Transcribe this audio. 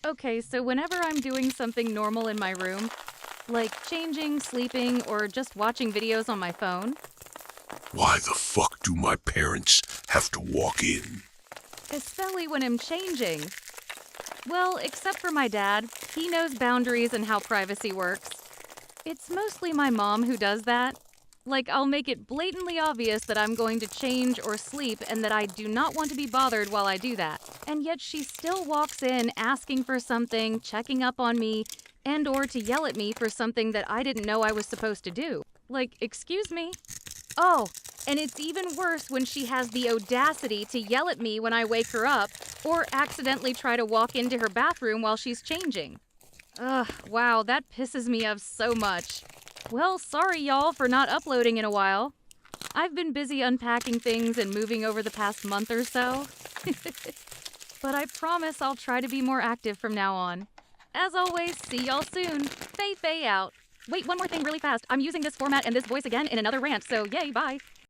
Okay, so whenever I'm doing something normal in my room, like changing, sleeping, or just watching videos on my phone, Why the fuck do my parents have to walk in? especially when I'm changing, well, except for my dad, he knows boundaries and how privacy works. It's mostly my mom who does that. Like, I'll make it blatantly obvious that I'm going to change or sleep and that I do not want to be bothered while I do that. And yet she still walks in asking for something, checking up on me, and or to yell at me for something that I didn't know I was supposed to do. Like, excuse me? Oh, and it's even worse when she has the audacity to yell at me when I wake her up or accidentally try to walk into her bathroom while she's changing. Ugh, wow, that pisses me off so much. Well, sorry y'all for not uploading in a while. I've been busy unpacking things and moving over the past month or so. But I promise I'll try to be more active from now on. As always, see y'all soon. Faye out. Wait, one more thing really fast. I'm using this format and this voice again in another rant, so yay, bye.